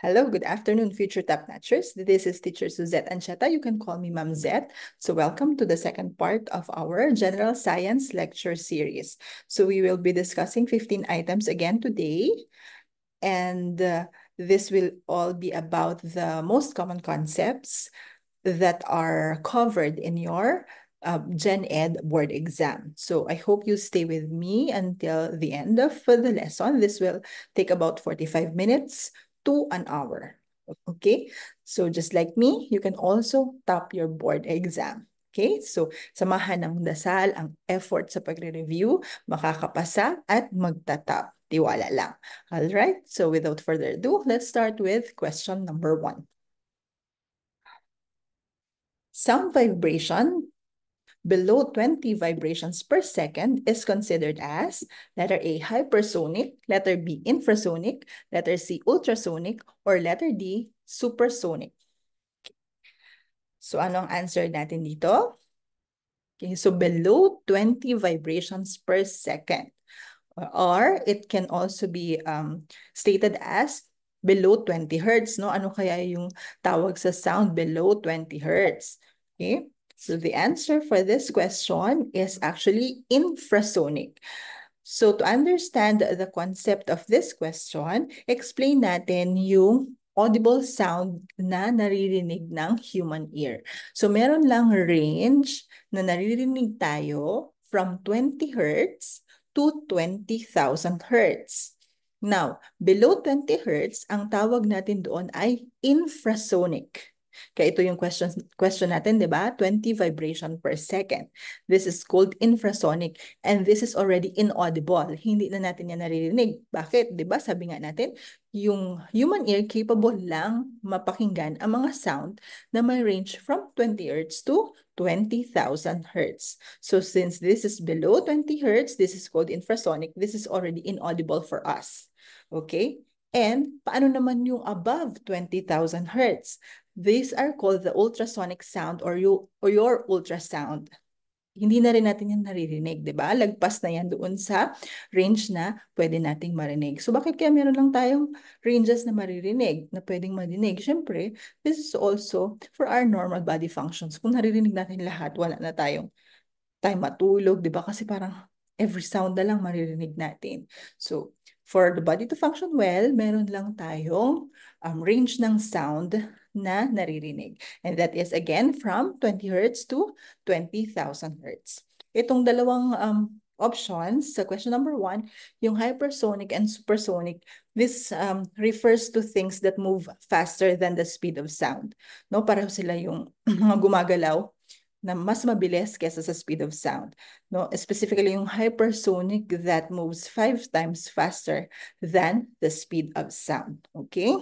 Hello, good afternoon, future top notchers. This is teacher Suzette Ancheta. You can call me Ma'am Zet. So welcome to the second part of our general science lecture series. So we will be discussing 15 items again today. And this will all be about the most common concepts that are covered in your Gen Ed board exam. So I hope you stay with me until the end of the lesson. This will take about 45 minutes to an hour. Okay, so just like me, you can also top your board exam. Okay, so samahan ng dasal ang effort sa pagre-review, makakapasa at magtatap. Tiwala lang. All right, so without further ado, let's start with question number 1. Sound vibration below 20 vibrations per second is considered as letter A, hypersonic, letter B, infrasonic, letter C, ultrasonic, or letter D, supersonic. So anong answer natin dito? Okay, so below 20 vibrations per second. Or it can also be stated as below 20 hertz. No? Ano kaya yung tawag sa sound below 20 hertz? Okay, so the answer for this question is actually infrasonic. So to understand the concept of this question, explain natin yung audible sound na naririnig ng human ear. So meron lang range na naririnig tayo from 20 hertz to 20,000 hertz. Now, below 20 hertz, ang tawag natin doon ay infrasonic. Kaya ito yung question natin, di ba? 20 vibration per second. This is called infrasonic and this is already inaudible. Hindi na natin yan naririnig. Bakit? Di ba? Sabi nga natin, yung human ear capable lang mapakinggan ang mga sound na may range from 20 hertz to 20,000 hertz. So since this is below 20 hertz, this is called infrasonic. This is already inaudible for us. Okay? And paano naman yung above 20,000 hertz? These are called the ultrasonic sound or your ultrasound. Hindi na rin natin yan naririnig, di ba? Lagpas na yan doon sa range na pwede nating marinig. So bakit kaya meron lang tayong ranges na maririnig, na pwedeng marinig? Siyempre, this is also for our normal body functions. Kung naririnig natin lahat, wala na tayo matulog, di ba? Kasi parang every sound na lang maririnig natin. So, for the body to function well, meron lang tayong range ng sound na naririnig. And that is again from 20 hertz to 20,000 hertz. Itong dalawang options sa question number 1, yung hypersonic and supersonic, this refers to things that move faster than the speed of sound. No, pareho sila yung mga gumagalaw na mas mabilis kesa sa speed of sound. No, specifically yung hypersonic that moves 5 times faster than the speed of sound. Okay?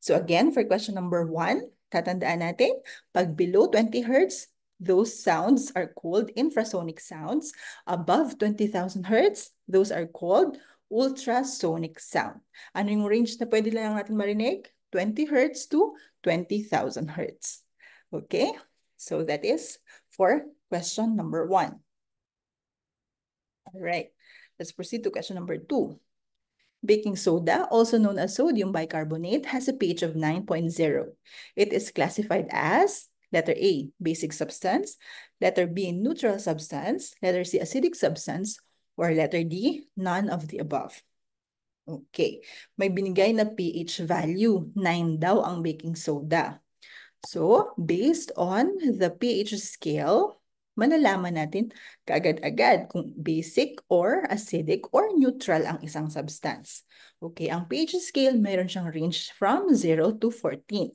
So again, for question number 1, tatandaan natin, pag below 20 hertz, those sounds are called infrasonic sounds. Above 20,000 hertz, those are called ultrasonic sound. Ano yung range na pwede lang natin marinig? 20 hertz to 20,000 hertz. Okay? So that is for question number 1. All right. Let's proceed to question number 2. Baking soda, also known as sodium bicarbonate, has a pH of 9.0. It is classified as letter A, basic substance, letter B, neutral substance, letter C, acidic substance, or letter D, none of the above. Okay, may binigay na pH value, 9 daw ang baking soda. So, based on the pH scale, malalaman natin kaagad-agad kung basic or acidic or neutral ang isang substance. Okay, ang pH scale mayroon siyang range from 0 to 14.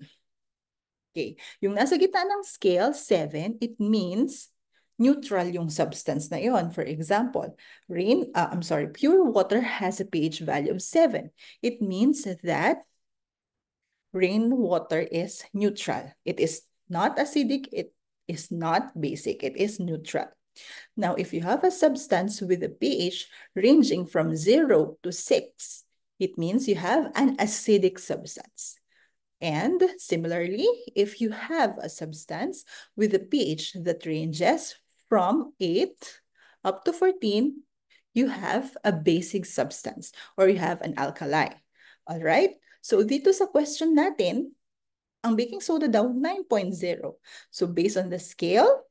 Okay, yung nasa gitna ng scale, 7, it means neutral yung substance na yon. For example, pure water has a pH value of 7. It means that rainwater is neutral. It is not acidic, it is not basic, it is neutral. Now, if you have a substance with a pH ranging from 0 to 6, it means you have an acidic substance. And similarly, if you have a substance with a pH that ranges from 8 up to 14, you have a basic substance or you have an alkali. All right? So dito sa question natin, ang baking soda daw 9.0. So based on the scale,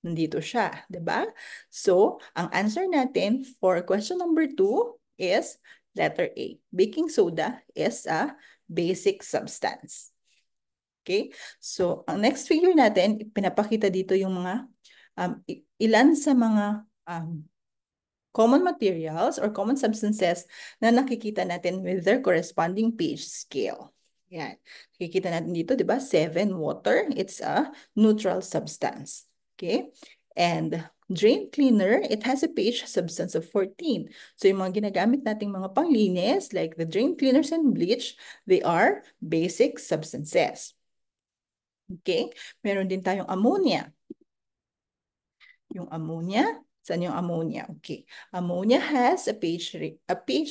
nandito siya, 'di ba? So ang answer natin for question number 2 is letter A. Baking soda is a basic substance. Okay? So ang next figure natin, pinapakita dito yung mga ilan sa mga common materials or common substances na nakikita natin with their corresponding pH scale. Yan. Nakikita natin dito, di ba? 7, water. It's a neutral substance. Okay? And drain cleaner, it has a pH substance of 14. So yung mga ginagamit nating mga panglinis, like the drain cleaners and bleach, they are basic substances. Okay? Meron din tayong ammonia. Yung ammonia, saan yung ammonia? Okay. Ammonia has a pH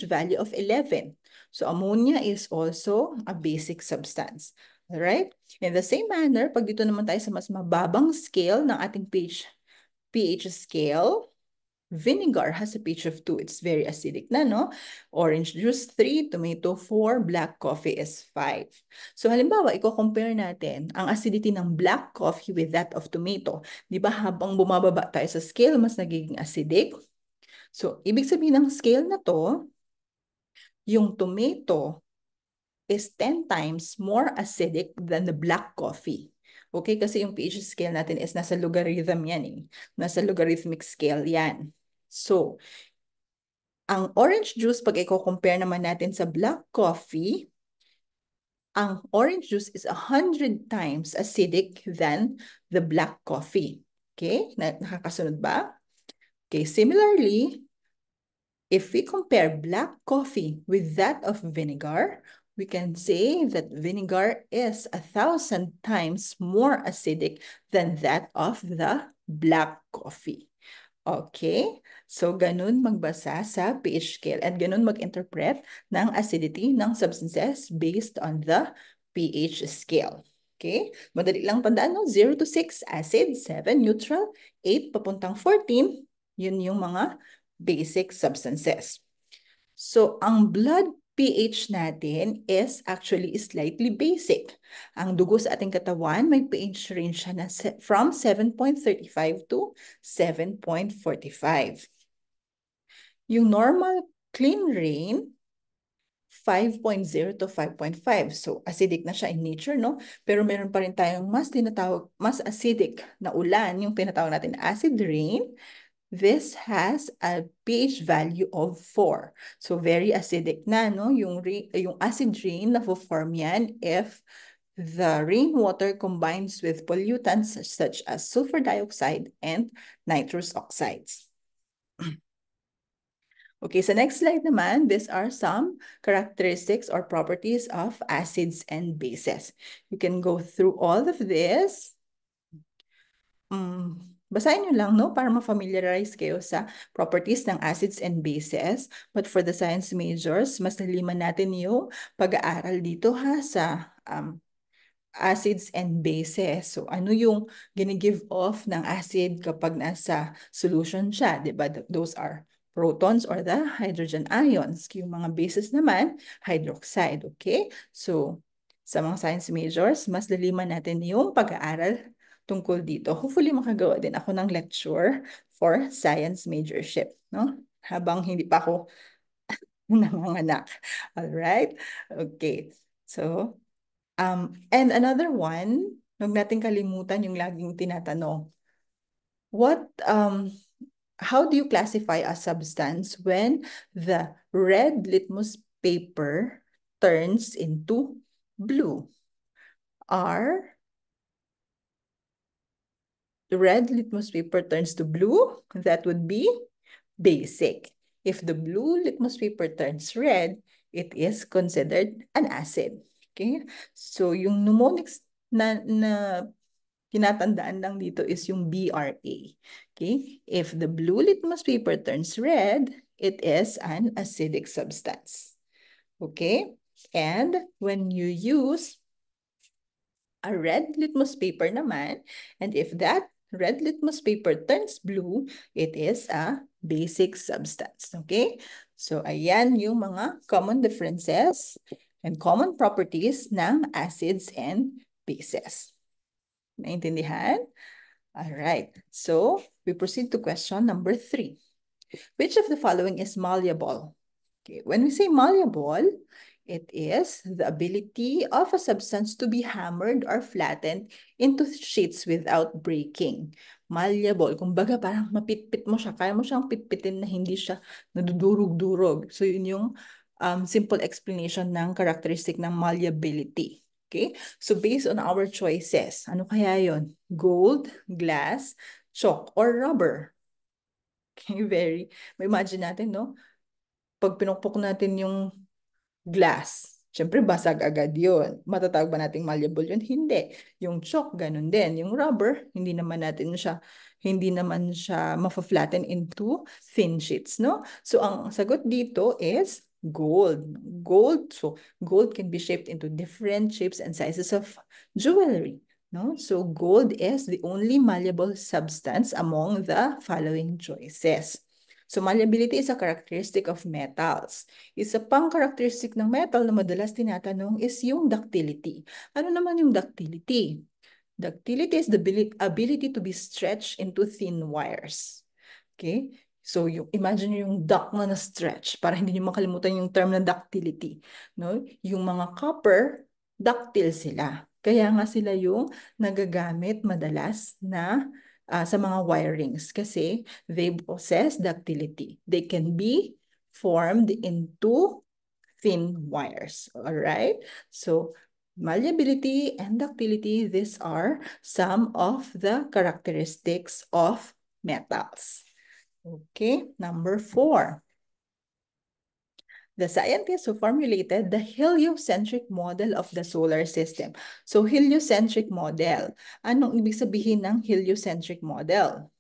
value of 11. So ammonia is also a basic substance. Alright? In the same manner, pag dito naman tayo sa mas mababang scale ng ating pH scale, vinegar has a pH of 2. It's very acidic na, no? Orange juice 3, tomato 4, black coffee is 5. So halimbawa, i-compare natin ang acidity ng black coffee with that of tomato. Di ba habang bumababa tayo sa scale, mas nagiging acidic? So, ibig sabihin ng scale na to, yung tomato is 10 times more acidic than the black coffee. Okay? Kasi yung pH scale natin is nasa logarithm yan eh. Nasa logarithmic scale yan. So, ang orange juice, pag i-compare naman natin sa black coffee, ang orange juice is 100 times acidic than the black coffee. Okay? Nakakasunod ba? Okay, similarly, if we compare black coffee with that of vinegar, we can say that vinegar is 1,000 times more acidic than that of the black coffee. Okay? So, ganun magbasa sa pH scale at ganun mag-interpret ng acidity ng substances based on the pH scale. Okay? Madali lang tandaan, no? 0 to 6, acid, 7, neutral, 8, papuntang 14, yun yung mga basic substances. So, ang blood pH natin is actually slightly basic. Ang dugo sa ating katawan, may pH range siya na from 7.35 to 7.45. Yung normal clean rain, 5.0 to 5.5. So, acidic na siya in nature, no? Pero meron pa rin tayong mas acidic na ulan, yung tinatawag natin acid rain. This has a pH value of 4. So, very acidic na, no? Yung acid rain na-form yan if the rainwater combines with pollutants such as sulfur dioxide and nitrous oxides. Okay, so next slide naman, these are some characteristics or properties of acids and bases. You can go through all of this. Basahin nyo lang, no? Para ma-familiarize kayo sa properties ng acids and bases. But for the science majors, mas naliman natin yung pag-aaral dito ha sa acids and bases. So, ano yung gini-give off ng acid kapag nasa solution siya, di ba? Those are protons or the hydrogen ions. Yung mga bases naman, hydroxide, okay? So, sa mga science majors, mas laliman natin yung pag-aaral tungkol dito. Hopefully, makagawa din ako ng lecture for science majorship, no? Habang hindi pa ako nanganganak. Alright? Okay. So, and another one, huwag natin kalimutan yung laging tinatanong. How do you classify a substance when the red litmus paper turns into blue? The red litmus paper turns to blue, that would be basic. If the blue litmus paper turns red, it is considered an acid. Okay? So, yung mnemonics na tinatandaan lang dito is yung BRA. Okay? If the blue litmus paper turns red, it is an acidic substance. Okay? And when you use a red litmus paper naman, and if that red litmus paper turns blue, it is a basic substance. Okay? So, ayan yung mga common differences and common properties ng acids and bases. Naintindihan? All right. So we proceed to question number 3. Which of the following is malleable? Okay. When we say malleable, it is the ability of a substance to be hammered or flattened into sheets without breaking. Malleable. Kumbaga parang mapitpit mo siya. Kaya mo siyang pitpitin na hindi siya nadudurog-durog. So yun yung simple explanation ng characteristic ng malleability. Okay? So based on our choices, ano kaya yun? Gold, glass, chalk, or rubber? Okay, may imagine natin, no? Pag pinukpok natin yung glass, syempre basag agad yun. Matatawag ba nating malleable yun? Hindi. Yung chalk, ganun din. Yung rubber, hindi naman siya ma-flatten into thin sheets, no? So, ang sagot dito is gold. Gold, so gold can be shaped into different shapes and sizes of jewelry. No? So gold is the only malleable substance among the following choices. So malleability is a characteristic of metals. Isa pang characteristic ng metal na madalas tinatanong is yung ductility. Ano naman yung ductility? Ductility is the ability to be stretched into thin wires. Okay? So, imagine yung duct na na-stretch para hindi niyo makalimutan yung term na ductility. No? Yung mga copper, ductile sila. Kaya nga sila yung nagagamit madalas na sa mga wirings kasi they possess ductility. They can be formed into thin wires. All right? So, malleability and ductility, these are some of the characteristics of metals. Okay, number 4. The scientists who formulated the heliocentric model of the solar system. So, heliocentric model. Anong ibig sabihin ng heliocentric model?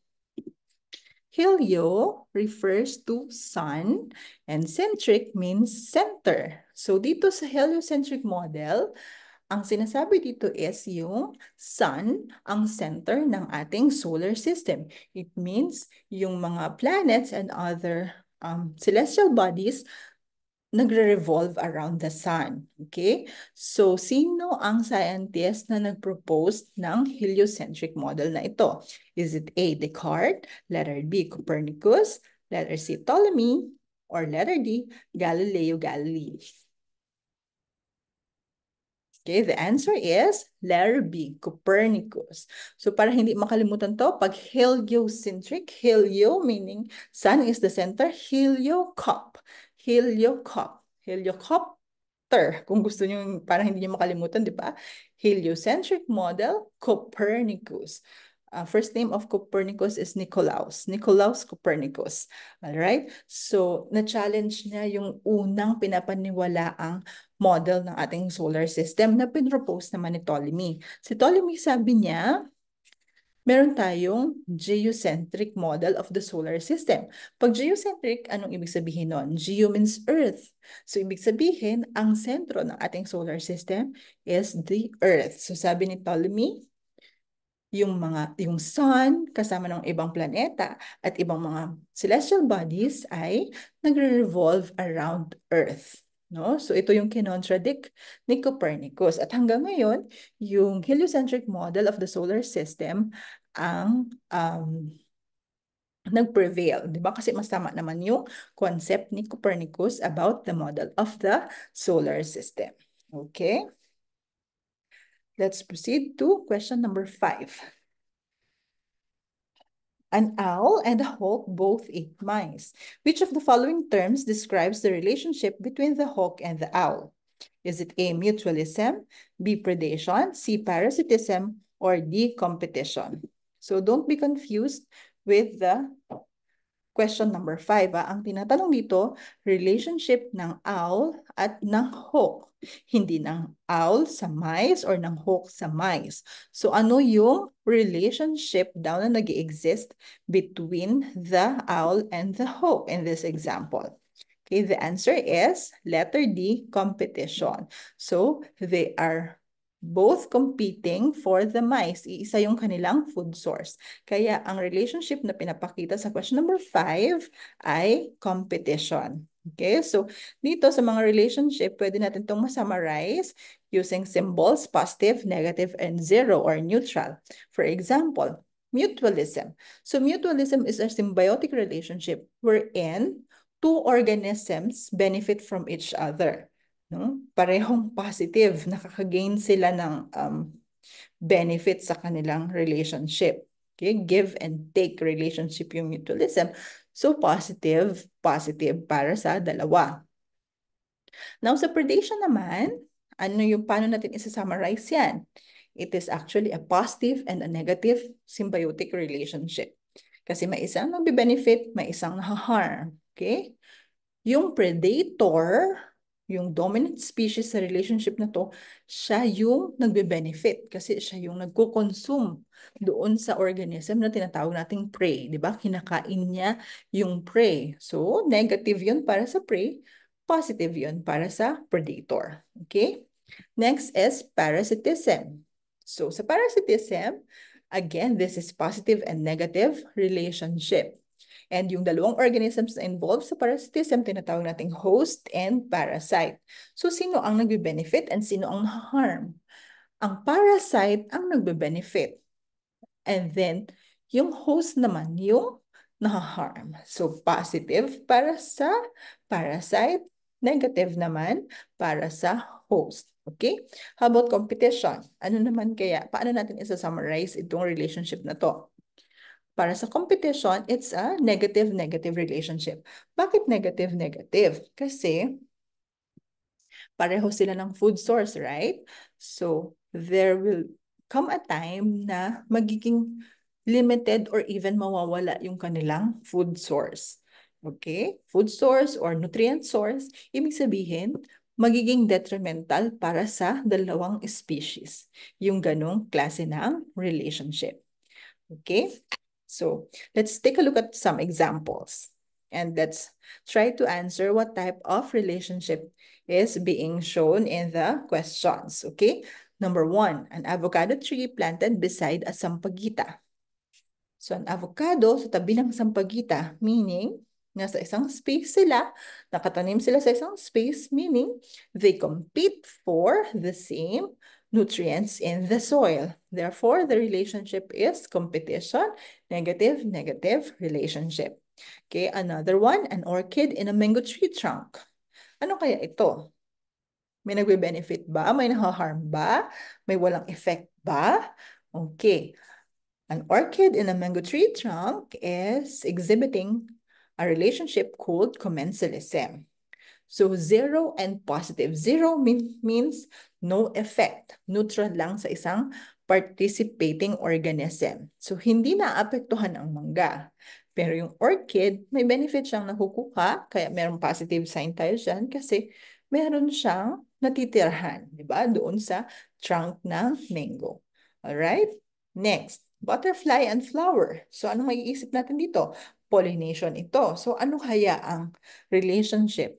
Helio refers to sun and centric means center. So, dito sa heliocentric model, ang sinasabi dito is yung sun ang center ng ating solar system. It means yung mga planets and other celestial bodies nagre-revolve around the sun. Okay? So, sino ang scientist na nag-propose ng heliocentric model na ito? Is it A, Descartes, letter B, Copernicus, letter C, Ptolemy, or letter D, Galileo Galilei? Okay, the answer is letter B, Copernicus. So para hindi makalimutan to, pag heliocentric, helio meaning sun is the center, heliocop, helicopter. Kung gusto niyo, para hindi niyo makalimutan, di ba? Heliocentric model, Copernicus. First name of Copernicus is Nicolaus Copernicus. All right? So, na-challenge niya yung unang pinapaniwalaang model ng ating solar system na pinropose naman ni Ptolemy. Si Ptolemy sabi niya, meron tayong geocentric model of the solar system. Pag geocentric, anong ibig sabihin nun? Geo means Earth. So, ibig sabihin, ang sentro ng ating solar system is the Earth. So, sabi ni Ptolemy, yung sun kasama ng ibang planeta at ibang mga celestial bodies ay nagre-revolve around Earth. No? So ito yung kinontradict ni Copernicus. At hanggang ngayon, yung heliocentric model of the solar system ang nag-prevail. Di ba? Kasi mas tama naman yung concept ni Copernicus about the model of the solar system. Okay? Let's proceed to question number 5. An owl and a hawk both eat mice. Which of the following terms describes the relationship between the hawk and the owl? Is it A, mutualism, B, predation, C, parasitism, or D, competition? So don't be confused with the question number 5. Ang tinatanong dito, relationship ng owl at ng hawk. Hindi ng owl sa mice or ng hawk sa mice. So ano yung relationship daw na nag-exist between the owl and the hawk in this example? Okay, the answer is letter D, competition. So they are both competing for the mice. Iisa yung kanilang food source. Kaya ang relationship na pinapakita sa question number 5 ay competition. Okay, so dito sa mga relationship, pwede natin itong masummarize using symbols, positive, negative, and zero or neutral. For example, mutualism. So mutualism is a symbiotic relationship wherein two organisms benefit from each other. No? Parehong positive, nakaka-gain sila ng benefit sa kanilang relationship. Okay, give and take relationship yung mutualism. So positive, positive para sa dalawa. Now sa predation naman, paano natin isa-summarize yan? It is actually a positive and a negative symbiotic relationship. Kasi may isang nagbe-benefit, may isang naha-harm. Okay? Yung predator, yung dominant species sa relationship na to, siya yung nagbe-benefit kasi siya yung nagko-consume doon sa organism na tinatawag nating prey, di ba? Kinakain niya yung prey. So, negative yun para sa prey, positive yun para sa predator. Okay? Next is parasitism. So, sa parasitism, again, this is positive and negative relationship. And yung dalawang organisms na involved sa parasitism, tinatawag nating host and parasite. So, sino ang nagbe-benefit and sino ang harm? Ang parasite ang nagbe-benefit. And then, yung host naman, yung naha-harm. So, positive para sa parasite, negative naman para sa host. Okay? How about competition? Ano naman kaya? Paano natin isa-summarize itong relationship na to? Para sa competition, it's a negative-negative relationship. Bakit negative-negative? Kasi pareho sila ng food source, right? So, there will come a time na magiging limited or even mawawala yung kanilang food source. Okay? Food source or nutrient source, ibig sabihin, magiging detrimental para sa dalawang species. Yung ganong klase ng relationship. Okay? So let's take a look at some examples. And let's try to answer what type of relationship is being shown in the questions. Okay? Number 1, an avocado tree planted beside a sampaguita. So an avocado sa tabi ng sampaguita, meaning nasa isang space sila, nakatanim sila sa isang space, meaning they compete for the same nutrients in the soil. Therefore, the relationship is competition, negative-negative relationship. Okay, another one, an orchid in a mango tree trunk. Ano kaya ito? May nagbe-benefit ba? May naha-harm ba? May walang effect ba? Okay. An orchid in a mango tree trunk is exhibiting a relationship called commensalism. So zero and positive. Zero means no effect. Neutral lang sa isang participating organism. So hindi naapektuhan ang mangga. Pero yung orchid, may benefit siyang nakukuha, kaya merong positive sign tayo dyan kasi meron siyang natitirhan, di ba? Doon sa trunk ng mango. Alright? Next, butterfly and flower. So ano maiisip natin dito? Pollination ito. So ano kaya ang relationship?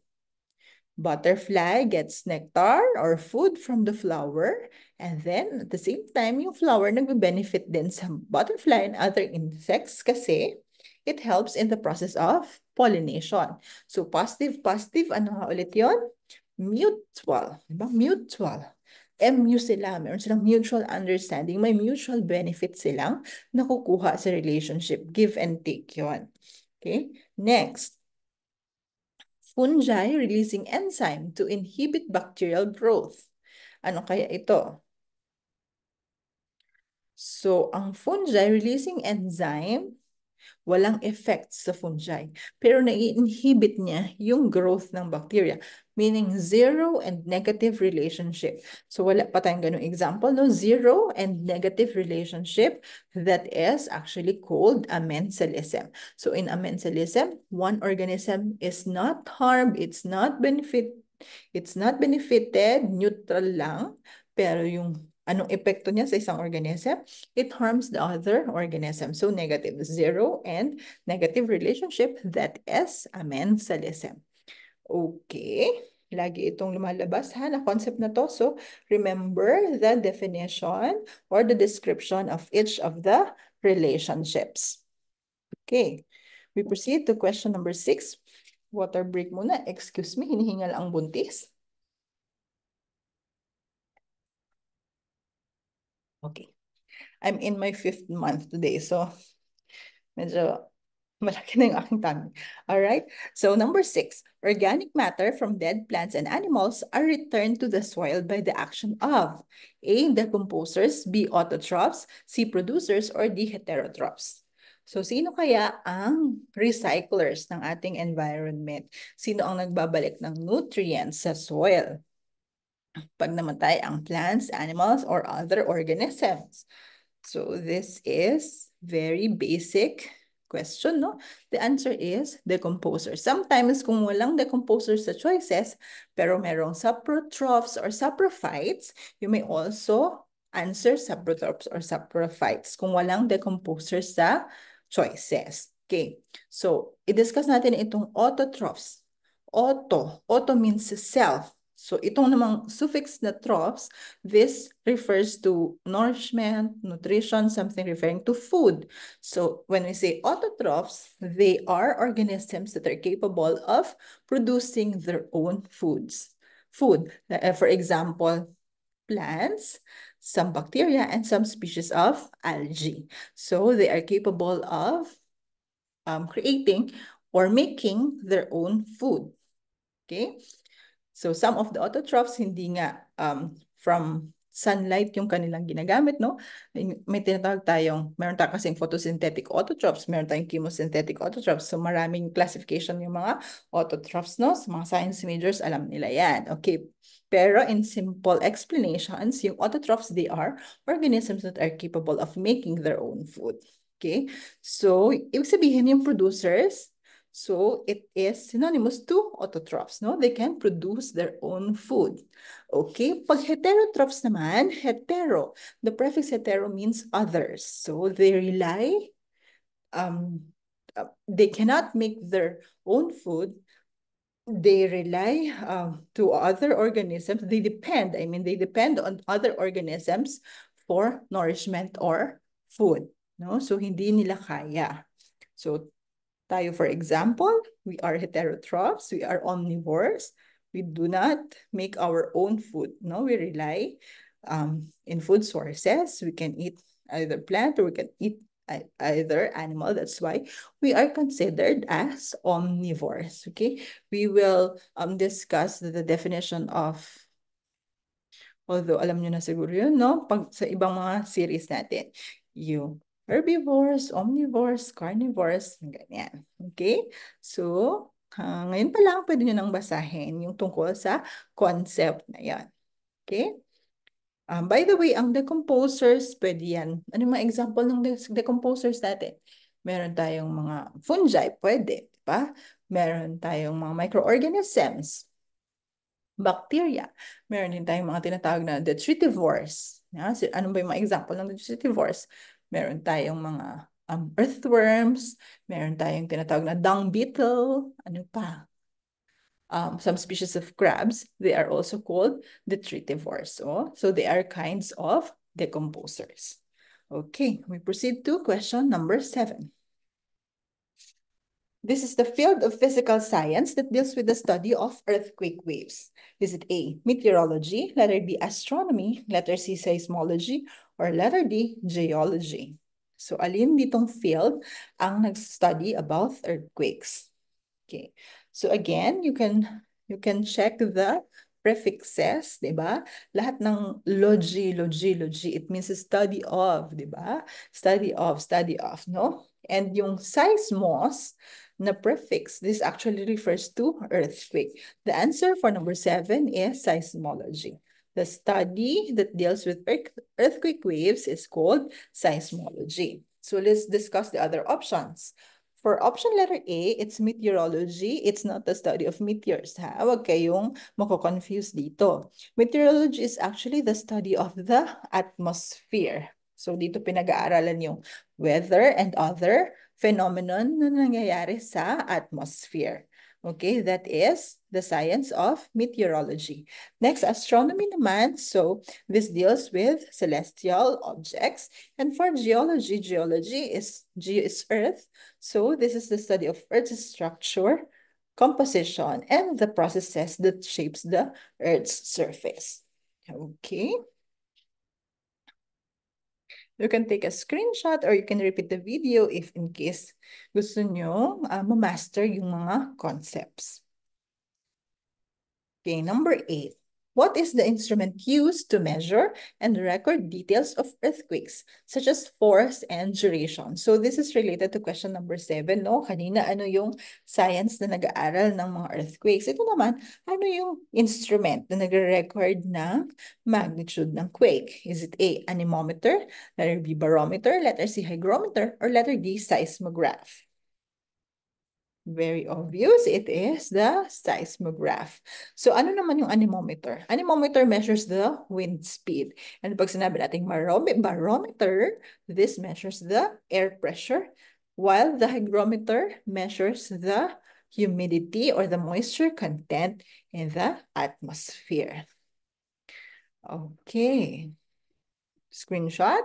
Butterfly gets nectar or food from the flower, and then at the same time, yung flower nagbe-benefit din sa butterfly and other insects kasi it helps in the process of pollination. So positive, positive, ano nga ulit yun? Mutual. Diba? Mutual. MU sila, meron silang mutual understanding, may mutual benefit silang nakukuha sa relationship. Give and take yun. Okay? Next. Fungi releasing enzyme to inhibit bacterial growth. Ano kaya ito? So, ang fungi releasing enzyme, walang effect sa fungi. Pero nai-inhibit niya yung growth ng bacteria. Meaning zero and negative relationship. So wala pa tayong ganung example, no? Zero and negative relationship that is actually called amensalism. So in amensalism, one organism is not harmed, it's not benefited, neutral lang. Pero yung anong epekto niya sa isang organism? It harms the other organism. So negative, zero and negative relationship, that is amensalism. Okay, lagi itong lumalabas ha, na concept na to. So remember the definition or the description of each of the relationships. Okay, we proceed to question number 6. Water break muna. Excuse me, hinihingal ang buntis. Okay. I'm in my 5th month today, so medyo malaki na yung aking tummy. All right. So number 6, organic matter from dead plants and animals are returned to the soil by the action of A, decomposers, B, autotrophs, C, producers, or D, heterotrophs. So sino kaya ang recyclers ng ating environment? Sino ang nagbabalik ng nutrients sa soil pag namatay ang plants, animals, or other organisms? So this is very basic question, no? The answer is decomposer. Sometimes kung walang decomposer sa choices, pero merong saprotrophs or saprophytes, you may also answer saprotrophs or saprophytes kung walang decomposer sa choices. Okay, so i-discuss natin itong autotrophs. Auto means self. So itong namang suffix na trophs, this refers to nourishment, nutrition, something referring to food. So when we say autotrophs, they are organisms that are capable of producing their own foods. Food, for example, plants, some bacteria, and some species of algae. So they are capable of creating or making their own food. Okay? So some of the autotrophs, hindi nga from sunlight yung kanilang ginagamit, no? May tinatawag tayong, meron tayong kasing photosynthetic autotrophs, meron tayong chemosynthetic autotrophs. So maraming classification yung mga autotrophs, no? Sa mga science majors, alam nila yan. Okay. Pero in simple explanations, yung autotrophs, they are organisms that are capable of making their own food. Okay? So, ibig sabihin yung producers, so it is synonymous to autotrophs, no? They can produce their own food. Okay, pag heterotrophs naman, hetero, the prefix hetero means others. So they rely, they cannot make their own food. They rely to other organisms. They depend, they depend on other organisms for nourishment or food, no? So hindi nila kaya. So tayo, for example, we are heterotrophs, we are omnivores. We do not make our own food. No, we rely in food sources. We can eat either plant or we can eat either animal. That's why we are considered as omnivores. Okay, we will discuss the definition of, although alam nyo na siguro yun, no? Pag sa ibang mga series natin. Yung herbivores, omnivores, carnivores, ganyan. Okay? So, ngayon pa lang pwede nyo nang basahin yung tungkol sa concept na yan. Okay? By the way, ang decomposers, pwede yan. Ano yung mga example ng decomposers natin? Meron tayong mga fungi, pwede. Diba? Meron tayong mga microorganisms, bacteria. Meron din tayong mga tinatawag na detritivores. Ano ba yung mga example ng detritivores? Meron tayong mga earthworms, meron tayong tinatawag na dung beetle, ano pa? Some species of crabs, they are also called detritivores. So they are kinds of decomposers. Okay, we proceed to question number 7. This is the field of physical science that deals with the study of earthquake waves. Is it A, meteorology, letter B, astronomy, letter C, seismology, or letter D, geology? So alin ditong field ang nag-study about earthquakes? Okay. So again, you can check the prefixes, di ba? Lahat ng logy, it means study of, di ba? Study of, no? And yung seismos na prefix, this actually refers to earthquake. The answer for number 7 is seismology. The study that deals with earthquake waves is called seismology. So let's discuss the other options. For option letter A, it's meteorology. It's not the study of meteors, ha? Huwag kayong mako-confuse dito. Meteorology is actually the study of the atmosphere. So dito pinag-aaralan yung weather and other phenomenon na nangyayari sa atmosphere. Okay, that is the science of meteorology. Next, astronomy naman. So this deals with celestial objects. And for geology, Geo is Earth. So this is the study of Earth's structure, composition, and the processes that shapes the Earth's surface. Okay. You can take a screenshot or you can repeat the video if in case gusto nyo ma-master yung mga concepts. Okay, number 8. What is the instrument used to measure and record details of earthquakes, such as force and duration? So this is related to question number 7, no? Kanina, ano yung science na nag-aaral ng mga earthquakes? Ito naman, ano yung instrument na nagre-record ng magnitude ng quake? Is it A, anemometer, letter B, barometer, letter C, hygrometer, or letter D, seismograph? Very obvious, it is the seismograph. So ano naman yung anemometer? Anemometer measures the wind speed. And pag sinabi natin barometer, this measures the air pressure, while the hygrometer measures the humidity or the moisture content in the atmosphere. Okay. Screenshot.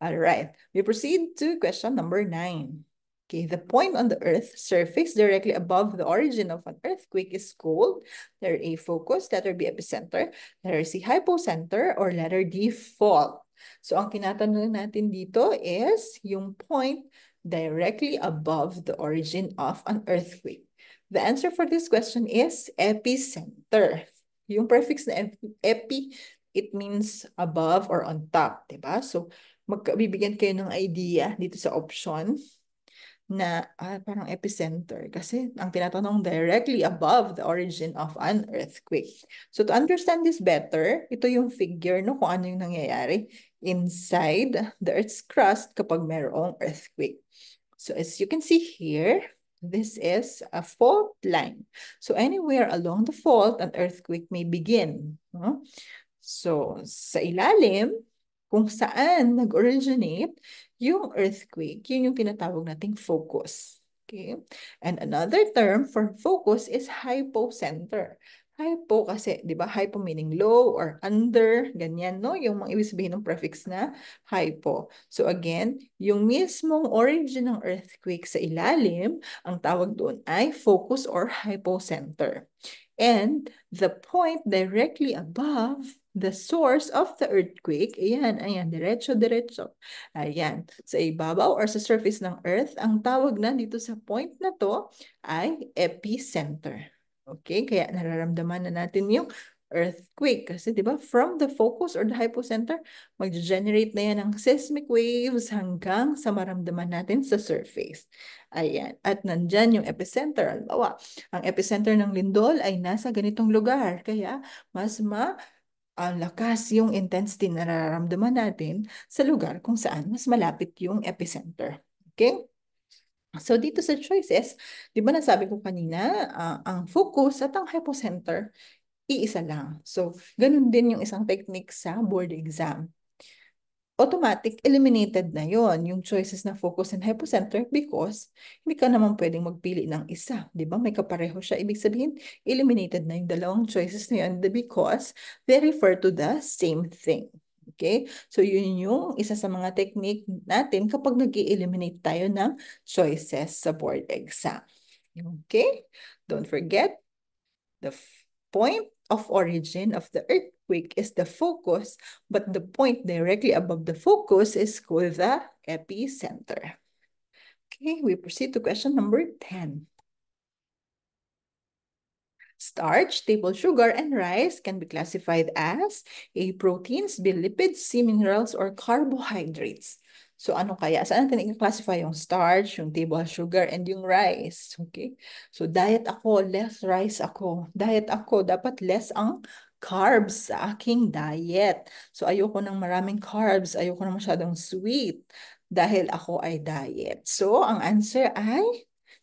All right. We proceed to question number 9. Okay, the point on the Earth's surface directly above the origin of an earthquake is called letter A, focus, letter B, epicenter, letter C, hypocenter, or letter D, fault. So ang tinatanong natin dito is yung point directly above the origin of an earthquake. The answer for this question is epicenter. Yung prefix na epi, it means above or on top, diba? So bibigyan kayo ng idea dito sa option na parang epicenter kasi ang tinatanong directly above the origin of an earthquake. So to understand this better, ito yung figure no kung ano yung nangyayari inside the Earth's crust kapag mayroong earthquake. So as you can see here, this is a fault line. So anywhere along the fault, an earthquake may begin. No? So sa ilalim, kung saan nag-originate yung earthquake, yun yung tinatawag nating focus. Okay? And another term for focus is hypocenter. Hypo kasi, di ba? Hypo meaning low or under, ganyan, no? Yung mga ibig sabihin ng prefix na hypo. So again, yung mismong origin ng earthquake sa ilalim, ang tawag doon ay focus or hypocenter. And the point directly above the source of the earthquake, ayan, diretso. Ayan, sa ibabaw or sa surface ng earth, ang tawag na dito sa point na to ay epicenter. Okay, kaya nararamdaman na natin yung earthquake. Kasi di ba from the focus or the hypocenter, mag-generate na yan ng seismic waves hanggang sa maramdaman natin sa surface. Ayan. At nandyan yung epicenter. Halimbawa, ang epicenter ng lindol ay nasa ganitong lugar. Kaya mas lakas yung intensity na nararamdaman natin sa lugar kung saan mas malapit yung epicenter. Okay? So dito sa choices, di ba nasabi ko kanina, ang focus at ang hypocenter, iisa lang. So ganun din yung isang technique sa board exam. Automatic eliminated na yon yung choices na focus and hypocenter because hindi ka naman pwedeng magpili ng isa. Di ba? May kapareho siya. Ibig sabihin, eliminated na yung dalawang choices na yun because they refer to the same thing. Okay? So yun yung isa sa mga technique natin kapag nag-eliminate tayo ng choices sa board exam. Okay? Don't forget, the point of origin of the earthquake is the focus, but the point directly above the focus is called the epicenter. Okay, we proceed to question number 10. Starch, table sugar, and rice can be classified as A, proteins, B, lipids, C, minerals, or carbohydrates. So ano kaya? Saan natin i-classify yung starch, yung table sugar, and yung rice? Okay? So diet ako, less rice ako. Diet ako, dapat less ang carbs sa aking diet. So ayoko ng maraming carbs, ayoko ng masyadong sweet dahil ako ay diet. So ang answer ay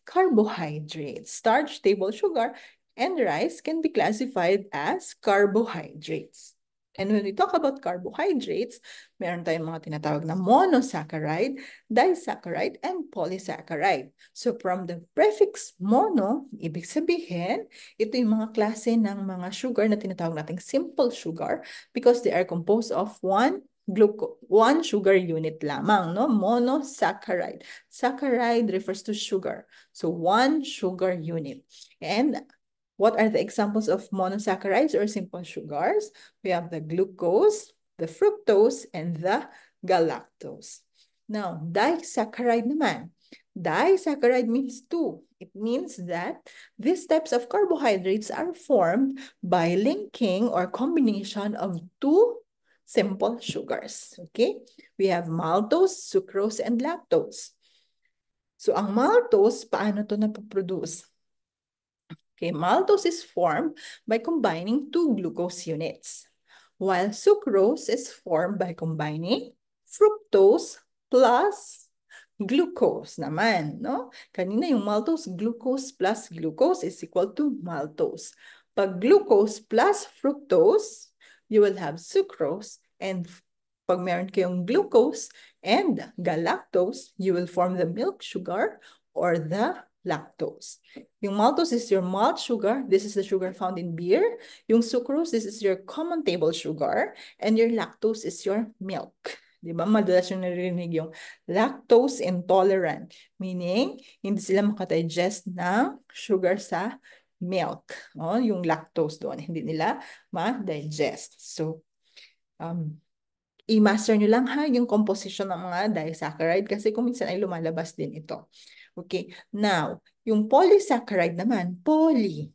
carbohydrates. Starch, table sugar, and rice can be classified as carbohydrates. And when we talk about carbohydrates, meron tayong mga tinatawag na monosaccharide, disaccharide, and polysaccharide. So from the prefix mono, ibig sabihin, ito yung mga klase ng mga sugar na tinatawag nating simple sugar because they are composed of one one sugar unit lamang, no? Monosaccharide. Saccharide refers to sugar. So one sugar unit. And what are the examples of monosaccharides or simple sugars? We have the glucose, the fructose, and the galactose. Now, disaccharide naman. Disaccharide means two. It means that these types of carbohydrates are formed by linking or combination of two simple sugars. Okay? We have maltose, sucrose, and lactose. So, ang maltose, paano to napoproduce? Okay, maltose is formed by combining two glucose units, while sucrose is formed by combining fructose plus glucose naman, no? Kanina yung maltose, glucose plus glucose is equal to maltose. Pag glucose plus fructose, you will have sucrose, and pag meron kayong glucose and galactose, you will form the milk sugar or the lactose. Yung maltose is your malt sugar. This is the sugar found in beer. Yung sucrose, this is your common table sugar. And your lactose is your milk. Di ba? Madalas yung narinig yung lactose intolerant. Meaning, hindi sila makadigest ng sugar sa milk. O, yung lactose doon. Hindi nila ma-digest. So, i-master nyo lang ha yung composition ng mga disaccharide kasi kung minsan ay lumalabas din ito. Okay, now, yung polysaccharide naman, poly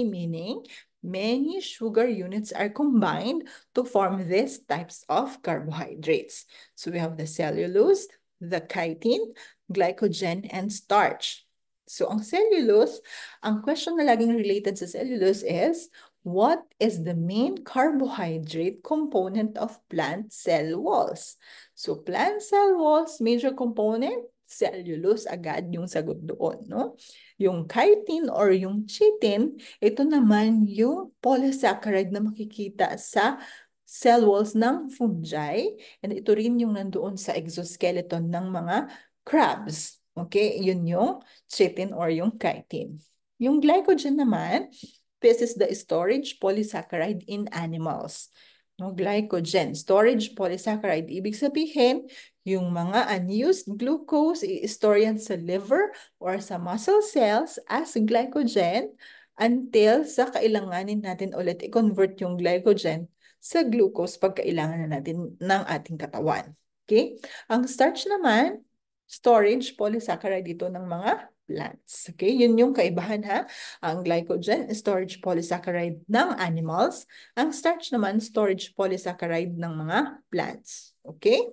meaning many sugar units are combined to form these types of carbohydrates. So we have the cellulose, the chitin, glycogen, and starch. So ang cellulose, ang question na laging related sa cellulose is, what is the main carbohydrate component of plant cell walls? So plant cell walls, major component, cellulose agad yung sagot doon, no? Yung chitin or yung chitin, ito naman yung polysaccharide na makikita sa cell walls ng fungi. And ito rin yung nandoon sa exoskeleton ng mga crabs. Okay, yun yung chitin or yung chitin. Yung glycogen naman, this is the storage polysaccharide in animals. No, glycogen, storage polysaccharide. Ibig sabihin, yung mga unused glucose, i-store yan sa liver or sa muscle cells as glycogen until sa kailanganin natin ulit i-convert yung glycogen sa glucose pag kailangan na natin ng ating katawan. Okay? Ang starch naman, storage polysaccharide dito ng mga plants. Okay? Yun yung kaibahan ha. Ang glycogen, storage polysaccharide ng animals. Ang starch naman, storage polysaccharide ng mga plants. Okay?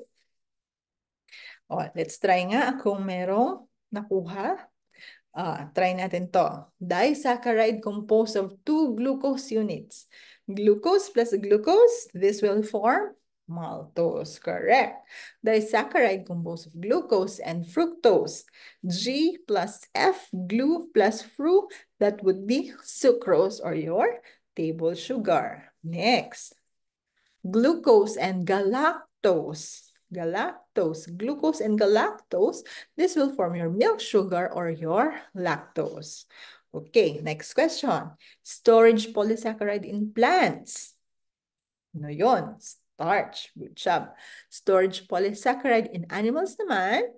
O, let's try nga kung merong nakuha. Try natin to. Disaccharide composed of two glucose units. Glucose plus glucose, this will form maltose. Correct. Disaccharide composed of glucose and fructose. G plus F, glue plus fru, that would be sucrose or your table sugar. Next, glucose and galactose. Glucose and galactose, this will form your milk sugar or your lactose. Okay, next question. Storage polysaccharide in plants. Ano yun? Starch. Good job. Storage polysaccharide in animals naman,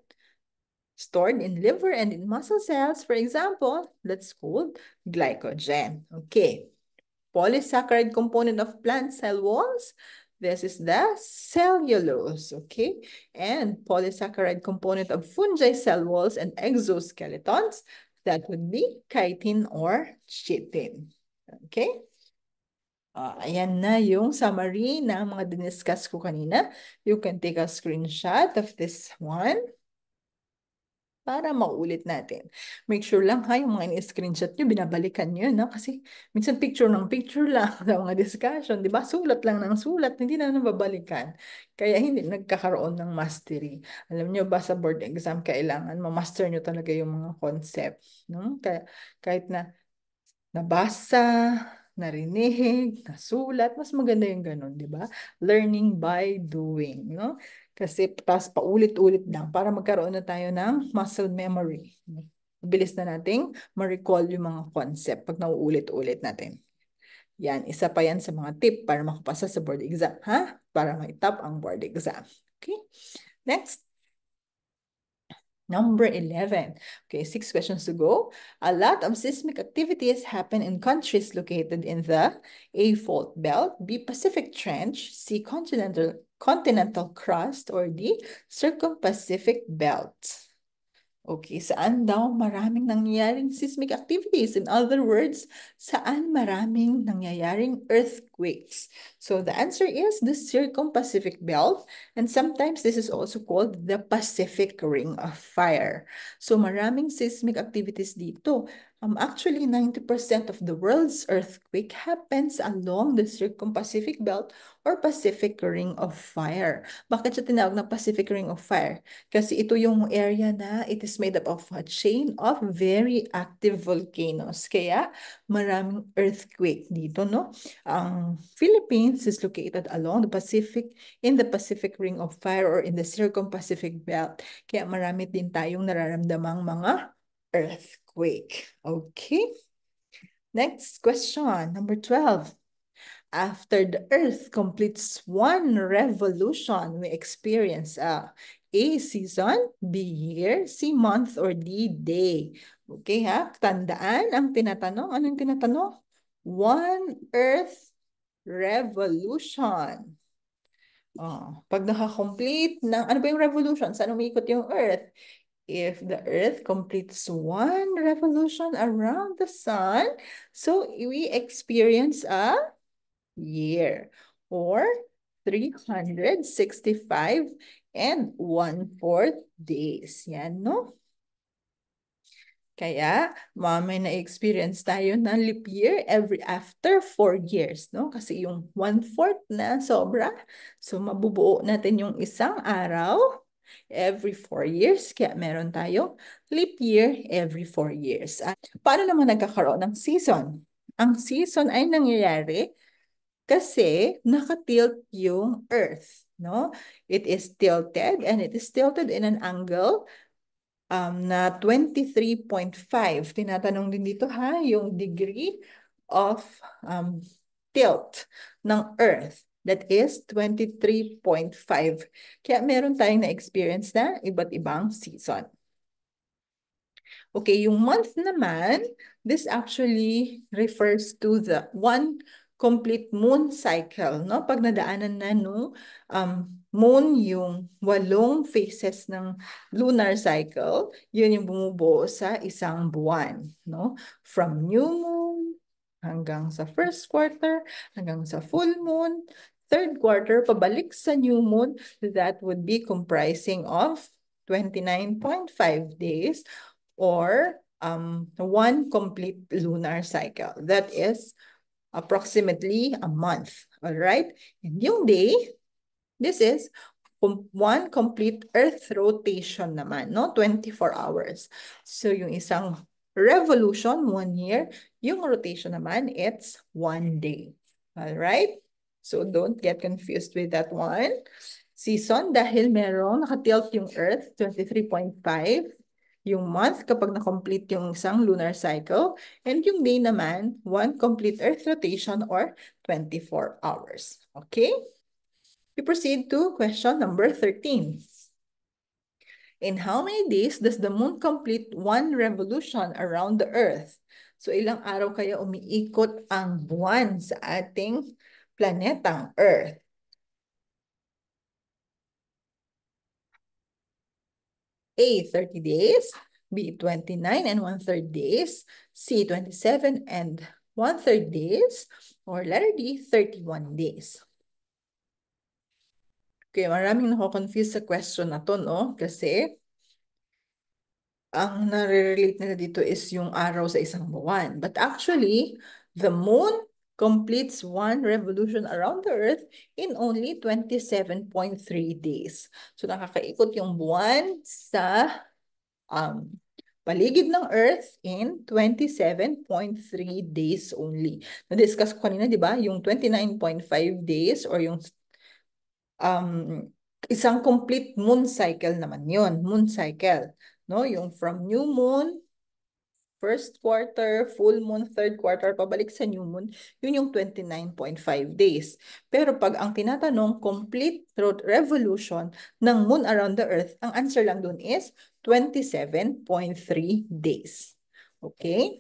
stored in liver and in muscle cells. For example, that's called glycogen. Okay. Polysaccharide component of plant cell walls. This is the cellulose, okay? And polysaccharide component of fungi cell walls and exoskeletons, that would be chitin or chitin, okay? Ayan na yung summary ng mga diniscuss ko kanina. You can take a screenshot of this one para maulit natin. Make sure lang ha, yung mga in-screenshot nyo, binabalikan nyo, no? Kasi minsan picture ng picture lang sa mga discussion, di ba? Sulat lang ng sulat, hindi na nababalikan. Kaya hindi nagkakaroon ng mastery. Alam nyo ba sa board exam, kailangan ma-master nyo talaga yung mga concept. No? Kaya, kahit na nabasa, narinig, nasulat, mas maganda yung ganun, di ba? Learning by doing, no? Kasi tapos paulit-ulit lang para magkaroon na tayo ng muscle memory. Bilis na nating ma-recall yung mga concept pag nauulit-ulit natin. Yan, isa pa yan sa mga tip para makapasa sa board exam, ha? Para ma-top ang board exam. Okay, next. Number 11. Okay, 6 questions to go. A lot of seismic activities happen in countries located in the A fault belt, B Pacific Trench, C continental crust, or D circum-Pacific belt. Okay, saan daw maraming nangyayaring seismic activities? In other words, saan maraming nangyayaring earthquakes? So the answer is the circum-Pacific belt, and sometimes this is also called the Pacific Ring of Fire. So maraming seismic activities dito. Actually, 90% of the world's earthquake happens along the circum-Pacific belt or Pacific Ring of Fire. Bakit siya tinawag na Pacific Ring of Fire? Kasi ito yung area na it is made up of a chain of very active volcanoes. Kaya maraming earthquake dito, no? Ang Philippines is located along the Pacific, in the Pacific Ring of Fire or in the Circum-Pacific Belt. Kaya marami din tayong nararamdamang mga earthquake. Okay? Next question, number 12. After the Earth completes one revolution, we experience A season, B year, C month, or D day. Okay ha? Tandaan ang tinatanong. Anong tinatanong? One Earth revolution. Pag nakakomplete ng, ano ba yung revolution? Saan umikot yung Earth? If the Earth completes one revolution around the sun, so we experience a year or 365 and 1/4 days. Yan, no? Kaya, may na-experience tayo ng leap year after 4 years, no? Kasi yung 1/4 na sobra. So, mabubuo natin yung isang araw every 4 years. Kaya meron tayo leap year every 4 years. Paano naman nagkakaroon ng season? Ang season ay nangyayari kasi nakatilt yung Earth, no? It is tilted and it is tilted in an angle na 23.5. Tinatanong din dito ha, yung degree of tilt ng Earth. That is 23.5. Kaya meron tayong na-experience na iba't ibang season. Okay, yung month naman, this actually refers to the one complete moon cycle, no? Pag nadaanan na no, moon yung 8 phases ng lunar cycle, yun yung bumubuo sa isang buwan, no? From new moon hanggang sa first quarter, hanggang sa full moon, third quarter, pabalik sa new moon, that would be comprising of 29.5 days or one complete lunar cycle. That is approximately a month. All right? And yung day, this is one complete Earth rotation naman, no? 24 hours. So yung isang revolution, 1 year. Yung rotation naman, it's 1 day. All right? So don't get confused with that one. Season, dahil merong nakatilt yung Earth, 23.5. Yung month kapag na-complete yung isang lunar cycle. And yung day naman, one complete Earth rotation or 24 hours. Okay? We proceed to question number 13. In how many days does the moon complete one revolution around the Earth? So ilang araw kaya umiikot ang buwan sa ating planetang Earth? A, 30 days. B, 29 and 1/3 days. C, 27 and 1/3 days. Or letter D, 31 days. Okay, maraming nako-confuse sa question na to, no? Kasi ang nare-relate nila dito is yung araw sa isang buwan. But actually, the moon completes one revolution around the Earth in only 27.3 days. So nakakaikot yung buwan sa paligid ng Earth in 27.3 days only. Na-discuss ko kanina, di ba? Yung 29.5 days or yung isang complete moon cycle naman yun. Moon cycle. No? Yung from new moon, first quarter, full moon, third quarter, pabalik sa new moon, yun yung 29.5 days. Pero pag ang tinatanong, complete revolution ng moon around the earth, ang answer lang dun is 27.3 days. Okay?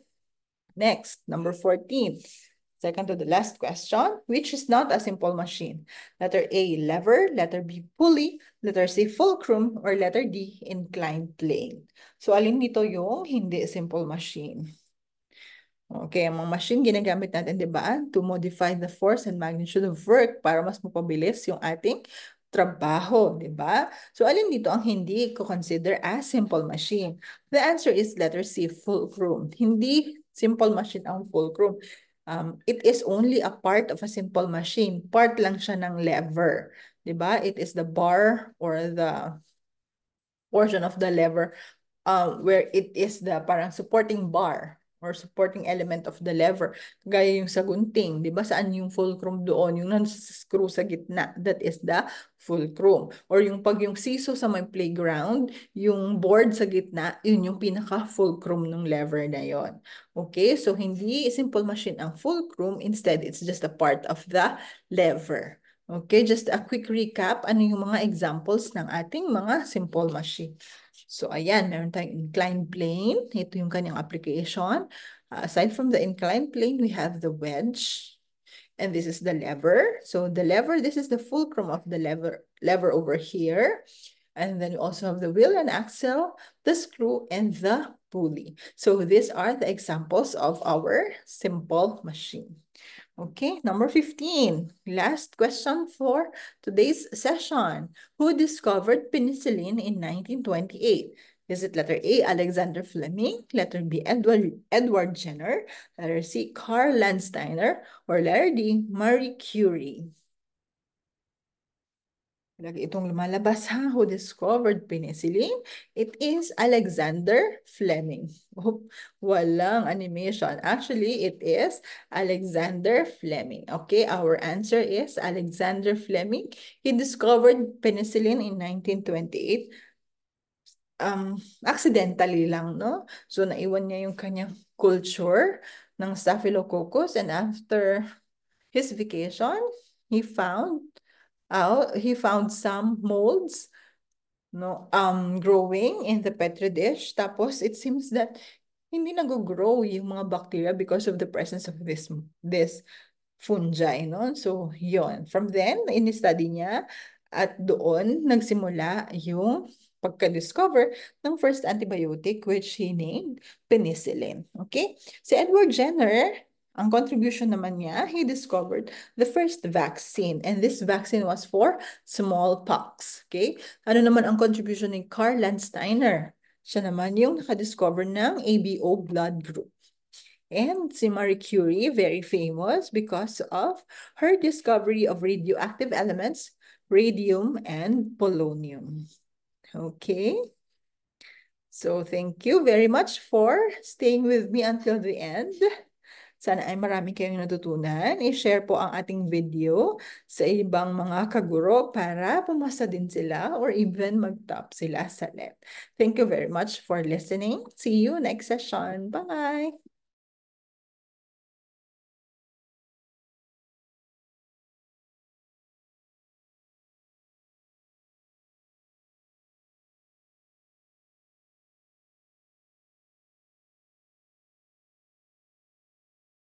Next, number 14. Second to the last question, which is not a simple machine? Letter A, lever. Letter B, pulley. Letter C, fulcrum. Or letter D, inclined plane. So, alin dito yung hindi simple machine? Okay, ang mga machine ginagamit natin, di ba? To modify the force and magnitude of work para mas mapabilis yung ating trabaho, di ba? So, alin dito ang hindi ko consider as simple machine? The answer is letter C, fulcrum. Hindi simple machine ang fulcrum. It is only a part of a simple machine. Part lang siya ng lever. Di ba? It is the bar or the portion of the lever where it is the parang supporting bar or supporting element of the lever. Gaya yung sa gunting, di ba? Saan yung fulcrum doon? Yung screw sa gitna, that is the fulcrum. Or yung pag yung siso sa may playground, yung board sa gitna, yun yung pinaka-fulcrum ng lever na yon. Okay, so hindi simple machine ang fulcrum, instead it's just a part of the lever. Okay, just a quick recap, ano yung mga examples ng ating mga simple machine. So, ayan, meron tayong inclined plane. Ito yung kanyang application. Aside from the inclined plane, we have the wedge. And this is the lever. So, the lever, this is the fulcrum of the lever over here. And then we also have the wheel and axle, the screw, and the pulley. So, these are the examples of our simple machine. Okay, number 15. Last question for today's session. Who discovered penicillin in 1928? Is it letter A, Alexander Fleming, letter B, Edward Jenner, letter C, Karl Landsteiner, or letter D, Marie Curie? Lagi itong lumalabas, ha? Who discovered penicillin? It is Alexander Fleming. Oh, walang animation. Actually, it is Alexander Fleming. Okay, our answer is Alexander Fleming. He discovered penicillin in 1928. Accidentally lang, no? So, naiwan niya yung kanyang culture ng Staphylococcus, and after his vacation, he found some molds, no, growing in the petri dish. Tapos it seems that hindi nag-grow yung mga bacteria because of the presence of this fungi, no? So, yon. From then, in-study niya at doon nagsimula yung pagka-discover ng first antibiotic which he named penicillin. Okay? Si Edward Jenner, ang contribution naman niya, he discovered the first vaccine, and this vaccine was for smallpox. Okay? Ano naman ang contribution ni Karl Landsteiner? Siya naman yung nakadiscover ng ABO blood group. And si Marie Curie, very famous because of her discovery of radioactive elements, radium and polonium. Okay. So thank you very much for staying with me until the end. Sana ay marami kayong natutunan. I-share po ang ating video sa ibang mga kaguro para pumasa din sila or even mag-top sila sa LET. Thank you very much for listening. See you next session. Bye!